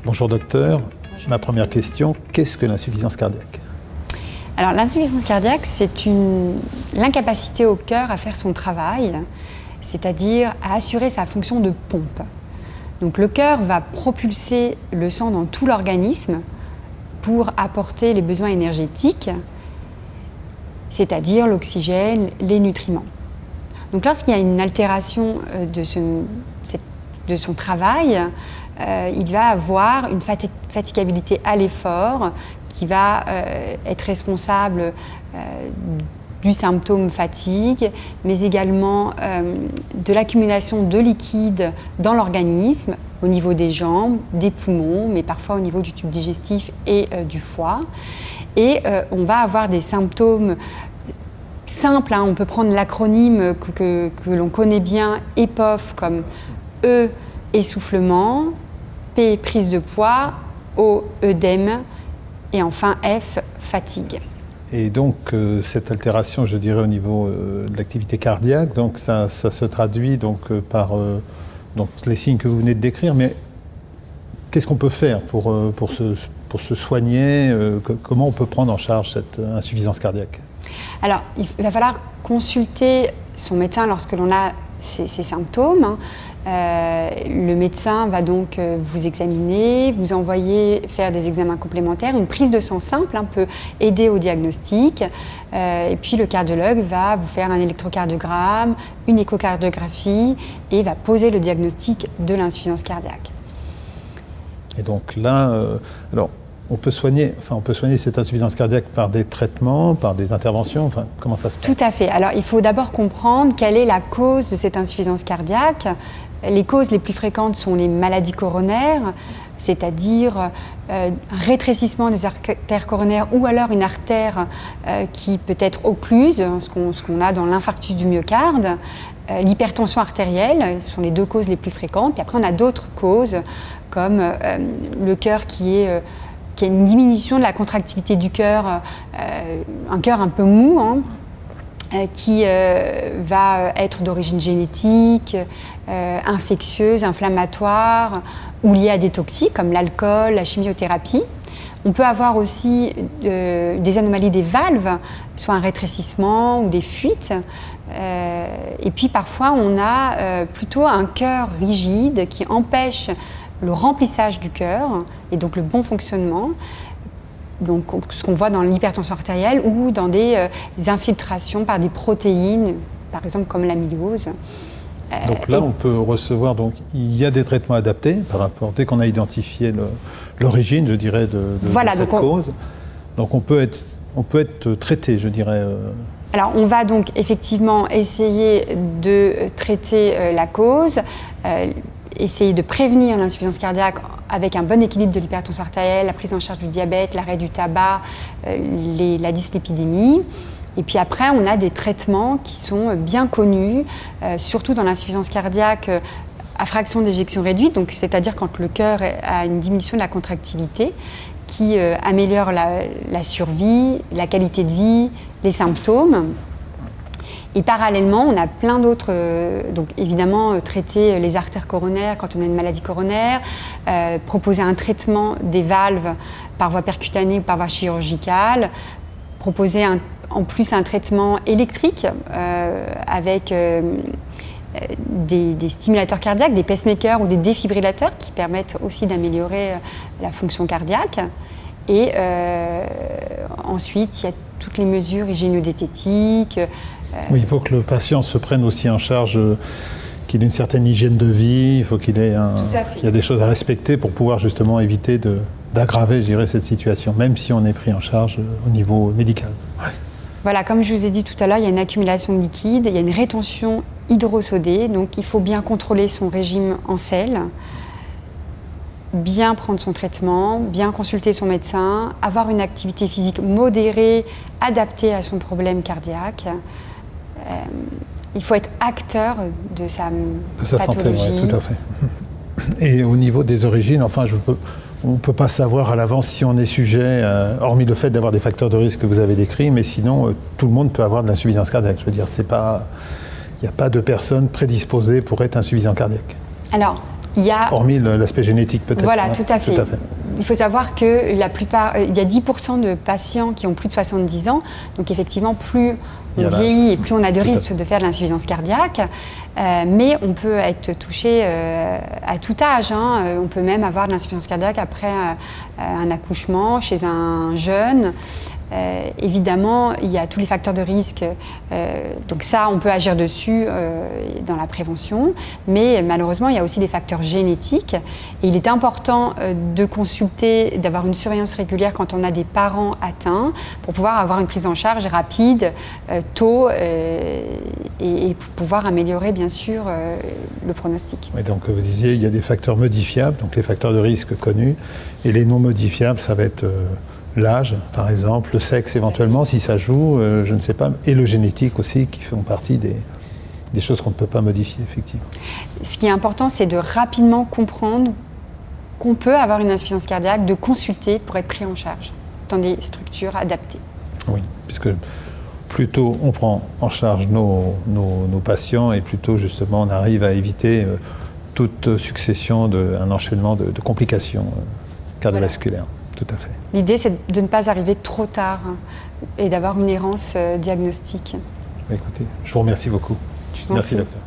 Bonjour docteur. Ma première question, qu'est-ce que l'insuffisance cardiaque? Alors l'insuffisance cardiaque, c'est l'incapacité au cœur à faire son travail, c'est-à-dire à assurer sa fonction de pompe. Donc le cœur va propulser le sang dans tout l'organisme pour apporter les besoins énergétiques, c'est-à-dire l'oxygène, les nutriments. Donc lorsqu'il y a une altération de son travail, il va avoir une fatigabilité à l'effort qui va être responsable du symptôme fatigue, mais également de l'accumulation de liquide dans l'organisme, au niveau des jambes, des poumons, mais parfois au niveau du tube digestif et du foie. Et on va avoir des symptômes simples, on peut prendre l'acronyme que l'on connaît bien, EPOF, comme E, essoufflement, P, prise de poids, O, œdème, et enfin F, fatigue. Et donc cette altération, je dirais, au niveau de l'activité cardiaque, donc ça se traduit par donc les signes que vous venez de décrire, mais qu'est-ce qu'on peut faire pour se soigner? Comment on peut prendre en charge cette insuffisance cardiaque? Alors, il va falloir consulter son médecin lorsque l'on a ces symptômes. Le médecin va donc vous examiner, vous envoyer faire des examens complémentaires. Une prise de sang simple peut aider au diagnostic. Et puis le cardiologue va vous faire un électrocardiogramme, une échocardiographie et va poser le diagnostic de l'insuffisance cardiaque. Et donc là, on peut soigner cette insuffisance cardiaque par des traitements, par des interventions, comment ça se passe? Tout à fait. Alors il faut d'abord comprendre quelle est la cause de cette insuffisance cardiaque. Les causes les plus fréquentes sont les maladies coronaires, c'est-à-dire un rétrécissement des artères coronaires ou alors une artère qui peut être occluse, ce qu'on a dans l'infarctus du myocarde. L'hypertension artérielle, ce sont les deux causes les plus fréquentes. Puis après, on a d'autres causes comme le cœur qui a une diminution de la contractilité du cœur, un cœur un peu mou, qui va être d'origine génétique, infectieuse, inflammatoire ou liée à des toxiques comme l'alcool, la chimiothérapie. On peut avoir aussi des anomalies des valves, soit un rétrécissement ou des fuites. Et puis parfois, on a plutôt un cœur rigide qui empêche le remplissage du cœur et donc le bon fonctionnement. Donc, ce qu'on voit dans l'hypertension artérielle ou dans des infiltrations par des protéines, par exemple comme l'amylose. Donc là, on peut recevoir, il y a des traitements adaptés par rapport, dès qu'on a identifié l'origine, je dirais, de cette cause. Donc on peut être traité, je dirais. Alors on va donc effectivement essayer de traiter la cause, essayer de prévenir l'insuffisance cardiaque avec un bon équilibre de l'hypertension artérielle, la prise en charge du diabète, l'arrêt du tabac, la dyslipidémie. Et puis après, on a des traitements qui sont bien connus, surtout dans l'insuffisance cardiaque à fraction d'éjection réduite, donc c'est-à-dire quand le cœur a une diminution de la contractilité, qui améliore la survie, la qualité de vie, les symptômes. Et parallèlement, on a plein d'autres, donc évidemment traiter les artères coronaires quand on a une maladie coronaire, proposer un traitement des valves par voie percutanée ou par voie chirurgicale, proposer en plus un traitement électrique avec des stimulateurs cardiaques, des pacemakers ou des défibrillateurs qui permettent aussi d'améliorer la fonction cardiaque. Et ensuite, il y a toutes les mesures hygiéno-diététiques. Oui, il faut que le patient se prenne aussi en charge, qu'il ait une certaine hygiène de vie, il faut qu'il ait il y a des choses à respecter pour pouvoir justement éviter d'aggraver, je dirais, cette situation, même si on est pris en charge au niveau médical. Ouais. Voilà, comme je vous ai dit tout à l'heure, il y a une accumulation de liquide, il y a une rétention hydrosodée, donc il faut bien contrôler son régime en sel, bien prendre son traitement, bien consulter son médecin, avoir une activité physique modérée, adaptée à son problème cardiaque. Il faut être acteur de sa santé, pathologie. Oui, tout à fait. Et au niveau des origines, on ne peut pas savoir à l'avance si on est sujet, hormis le fait d'avoir des facteurs de risque que vous avez décrits, mais sinon, tout le monde peut avoir de l'insuffisance cardiaque. Je veux dire, il n'y a pas de personnes prédisposées pour être insuffisant cardiaque. Alors, Il y a... Hormis l'aspect génétique peut-être. Voilà, hein. tout à fait. Il faut savoir qu'il y a 10% de patients qui ont plus de 70 ans. Donc effectivement, plus on vieillit et plus on a de risques de faire de l'insuffisance cardiaque. Mais on peut être touché à tout âge. Hein. On peut même avoir de l'insuffisance cardiaque après un accouchement chez un jeune. Évidemment, il y a tous les facteurs de risque, donc ça, on peut agir dessus dans la prévention, mais malheureusement, il y a aussi des facteurs génétiques. Et il est important de consulter, d'avoir une surveillance régulière quand on a des parents atteints, pour pouvoir avoir une prise en charge rapide, tôt, et pouvoir améliorer, bien sûr, le pronostic. Et donc, vous disiez, il y a des facteurs modifiables, donc les facteurs de risque connus, et les non modifiables, ça va être... l'âge, par exemple, le sexe éventuellement, si ça joue, je ne sais pas, et le génétique aussi, qui font partie des choses qu'on ne peut pas modifier, effectivement. Ce qui est important, c'est de rapidement comprendre qu'on peut avoir une insuffisance cardiaque, de consulter pour être pris en charge dans des structures adaptées. Oui, puisque plus tôt on prend en charge nos patients, et plus tôt, justement, on arrive à éviter toute succession, un enchaînement de complications cardiovasculaires. Voilà. Tout à fait. L'idée, c'est de ne pas arriver trop tard et d'avoir une errance diagnostique. Écoutez, je vous remercie beaucoup. Merci, docteur.